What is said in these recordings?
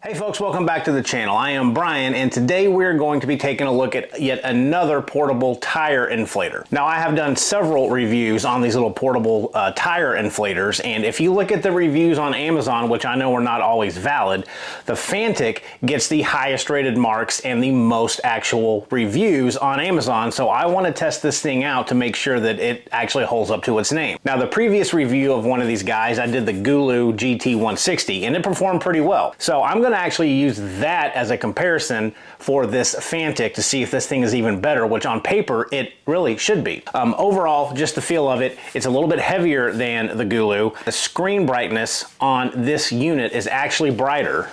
Hey folks, welcome back to the channel. I am Brian, and today we're going to be taking a look at yet another portable tire inflator. Now, I have done several reviews on these little portable tire inflators, and if you look at the reviews on Amazon, which I know are not always valid, the FANTTIK gets the highest rated marks and the most actual reviews on Amazon, so I want to test this thing out to make sure that it actually holds up to its name. Now, the previous review of one of these guys, I did the Gulu GT160, and it performed pretty well. So I'm going to actually use that as a comparison for this FANTTIK to see if this thing is even better, which on paper it really should be. Overall, just the feel of it, it's a little bit heavier than the Gulu. The screen brightness on this unit is actually brighter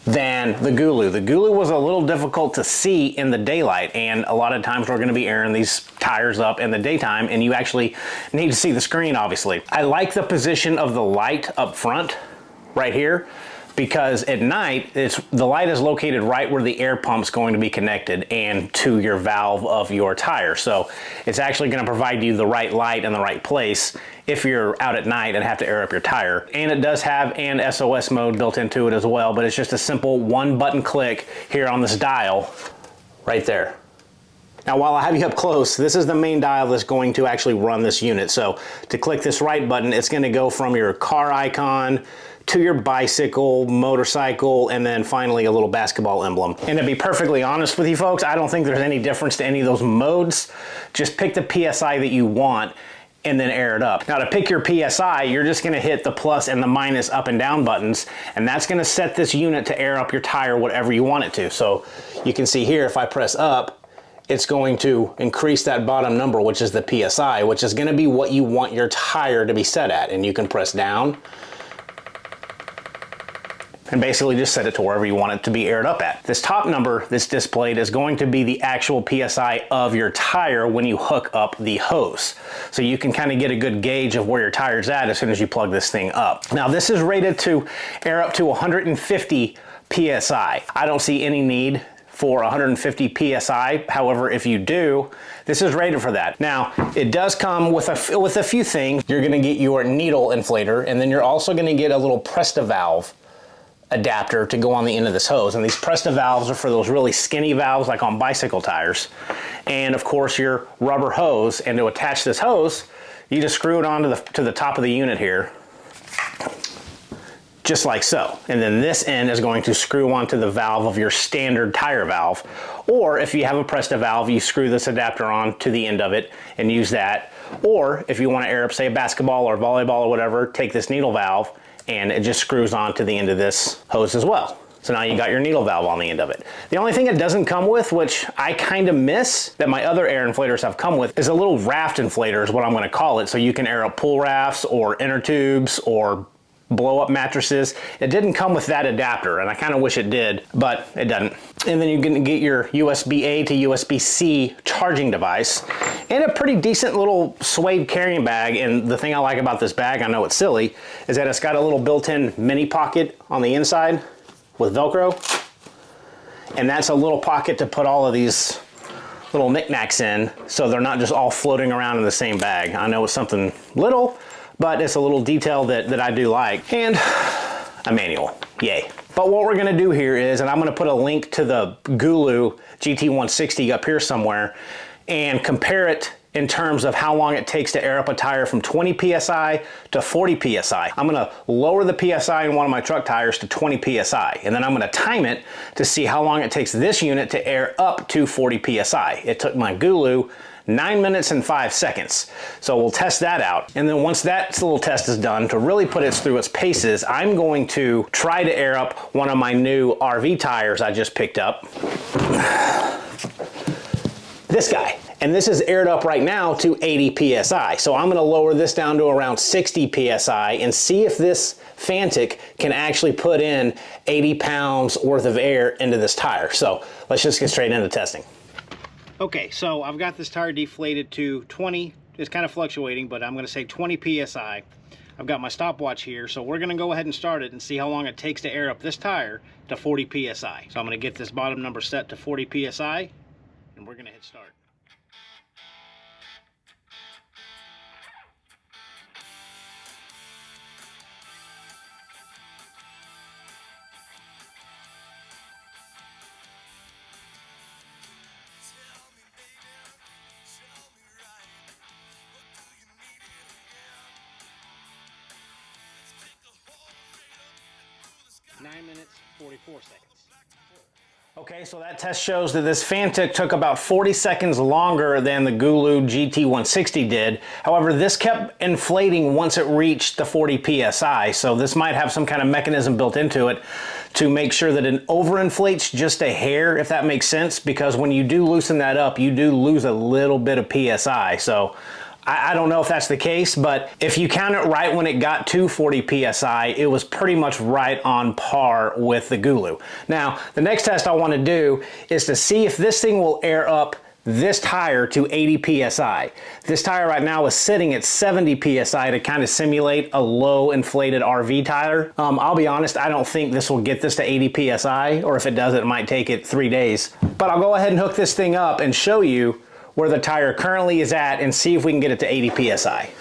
than the Gulu. The Gulu was a little difficult to see in the daylight, and a lot of times we're going to be airing these tires up in the daytime, and you actually need to see the screen, obviously. I like the position of the light up front right here, because at night, the light is located right where the air pump's going to be connected and to your valve of your tire. So it's actually going to provide you the right light in the right place if you're out at night and have to air up your tire. And it does have an SOS mode built into it as well, but it's just a simple one button click here on this dial right there. Now, while I have you up close, this is the main dial that's going to actually run this unit. So to click this right button, it's going to go from your car icon to your bicycle, motorcycle, and then finally a little basketball emblem. And to be perfectly honest with you folks, I don't think there's any difference to any of those modes. Just pick the PSI that you want and then air it up. Now, to pick your PSI, you're just gonna hit the plus and the minus up and down buttons, and that's gonna set this unit to air up your tire whatever you want it to. So you can see here, if I press up, it's going to increase that bottom number, which is the PSI, which is gonna be what you want your tire to be set at. And you can press down and basically just set it to wherever you want it to be aired up at. This top number that's displayed is going to be the actual PSI of your tire when you hook up the hose. So you can kind of get a good gauge of where your tire's at as soon as you plug this thing up. Now, this is rated to air up to 150 PSI. I don't see any need for 150 PSI. However, if you do, this is rated for that. Now, it does come with a few things. You're gonna get your needle inflator, and then you're also gonna get a little Presta valve adapter to go on the end of this hose. And these Presta valves are for those really skinny valves like on bicycle tires. And of course your rubber hose, and to attach this hose, you just screw it onto the top of the unit here, just like so. And then this end is going to screw onto the valve of your standard tire valve. Or if you have a Presta valve, you screw this adapter on to the end of it and use that. Or if you want to air up, say, a basketball or volleyball or whatever, take this needle valve and it just screws on to the end of this hose as well. So now you got your needle valve on the end of it. The only thing it doesn't come with, which I kind of miss, that my other air inflators have come with, is a little raft inflator is what I'm going to call it. So you can air up pool rafts or inner tubes or blow up mattresses. It didn't come with that adapter, and I kind of wish it did, but it doesn't. And then you can get your USB-A to USB-C charging device and a pretty decent little suede carrying bag. And the thing I like about this bag, I know it's silly, is that it's got a little built-in mini pocket on the inside with Velcro. And that's a little pocket to put all of these little knickknacks in, so they're not just all floating around in the same bag. I know it's something little, but it's a little detail that I do like. And a manual, yay. But what we're gonna do here is, and I'm gonna put a link to the Gulu GT160 up here somewhere, and compare it in terms of how long it takes to air up a tire from 20 PSI to 40 PSI. I'm gonna lower the PSI in one of my truck tires to 20 PSI, and then I'm gonna time it to see how long it takes this unit to air up to 40 PSI. It took my Gulu 9 minutes and 5 seconds. So we'll test that out. And then once that little test is done, to really put it through its paces, I'm going to try to air up one of my new RV tires I just picked up. This guy. And this is aired up right now to 80 PSI. So I'm gonna lower this down to around 60 PSI and see if this FANTTIK can actually put in 80 pounds worth of air into this tire. So let's just get straight into testing. Okay, so I've got this tire deflated to 20. It's kind of fluctuating, but I'm gonna say 20 PSI. I've got my stopwatch here, so we're gonna go ahead and start it and see how long it takes to air up this tire to 40 PSI. So I'm gonna get this bottom number set to 40 PSI, and we're gonna hit start. 9 minutes, 44 seconds. Okay, so that test shows that this FANTTIK took about 40 seconds longer than the Gulu GT160 did. However, this kept inflating once it reached the 40 PSI, so this might have some kind of mechanism built into it to make sure that it overinflates just a hair, if that makes sense, because when you do loosen that up, you do lose a little bit of PSI. So I don't know if that's the case, but if you count it right when it got to 40 PSI, it was pretty much right on par with the Gulu. Now, the next test I want to do is to see if this thing will air up this tire to 80 PSI. This tire right now is sitting at 70 PSI to kind of simulate a low inflated RV tire. I'll be honest, I don't think this will get this to 80 PSI, or if it does, it might take it 3 days. But I'll go ahead and hook this thing up and show you where the tire currently is at and see if we can get it to 80 PSI.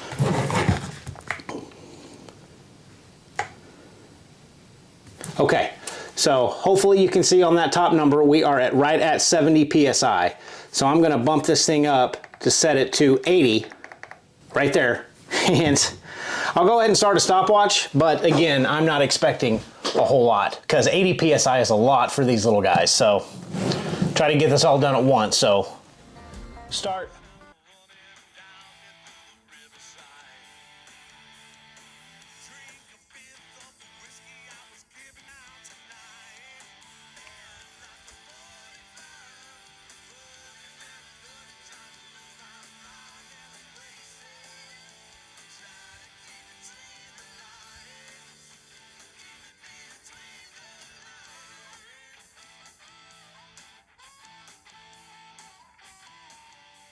Okay, so hopefully you can see on that top number, we are at right at 70 PSI. So I'm gonna bump this thing up to set it to 80, right there. And I'll go ahead and start a stopwatch, but again, I'm not expecting a whole lot because 80 PSI is a lot for these little guys. So try to get this all done at once, so start.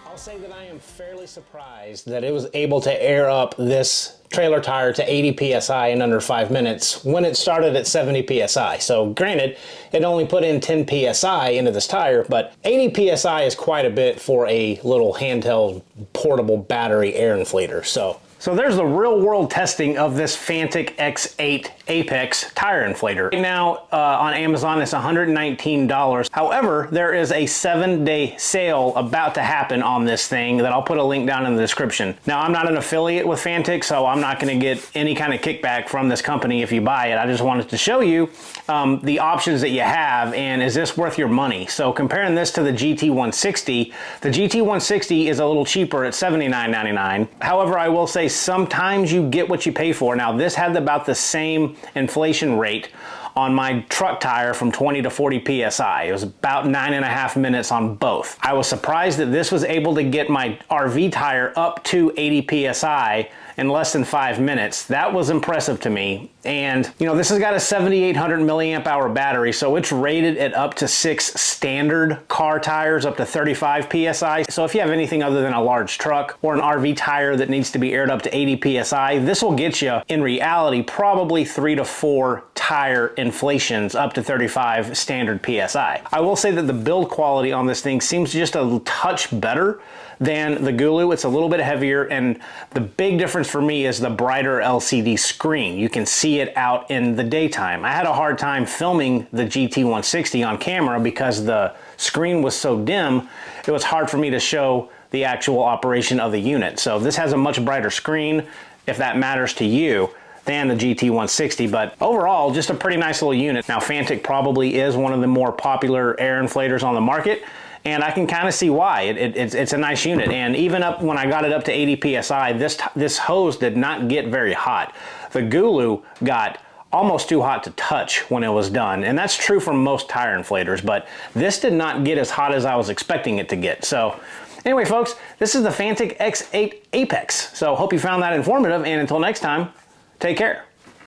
I'll say that I am fairly surprised that it was able to air up this trailer tire to 80 PSI in under 5 minutes when it started at 70 PSI. So granted, it only put in 10 PSI into this tire, but 80 PSI is quite a bit for a little handheld portable battery air inflator. So there's the real world testing of this FANTTIK X8 APEX tire inflator. Right now on Amazon it's $119. However, there is a 7-day sale about to happen on this thing that I'll put a link down in the description. Now I'm not an affiliate with FANTTIK, so I'm not gonna get any kind of kickback from this company if you buy it. I just wanted to show you the options that you have and is this worth your money? So comparing this to the GT160, the GT160 is a little cheaper at $79.99. However, I will say sometimes you get what you pay for. Now this had about the same inflation rate on my truck tire from 20 to 40 PSI. It was about 9.5 minutes on both. I was surprised that this was able to get my RV tire up to 80 PSI in less than 5 minutes. That was impressive to me. And you know, this has got a 7,800 milliamp hour battery, so it's rated at up to 6 standard car tires, up to 35 PSI. So if you have anything other than a large truck or an RV tire that needs to be aired up to 80 PSI, this will get you, in reality, probably 3 to 4 tire inflations up to 35 standard PSI. I will say that the build quality on this thing seems just a touch better than the Gulu. It's a little bit heavier, and the big difference for me is the brighter LCD screen. You can see it out in the daytime. I had a hard time filming the GT160 on camera because the screen was so dim, it was hard for me to show the actual operation of the unit. So this has a much brighter screen, if that matters to you, than the GT160, but overall, just a pretty nice little unit. Now, FANTTIK probably is one of the more popular air inflators on the market, and I can kind of see why. It's a nice unit, and even up when I got it up to 80 PSI, this hose did not get very hot. The Gulu got almost too hot to touch when it was done, and that's true for most tire inflators, but this did not get as hot as I was expecting it to get. So anyway, folks, this is the FANTTIK X8 APEX. So hope you found that informative, and until next time, take care.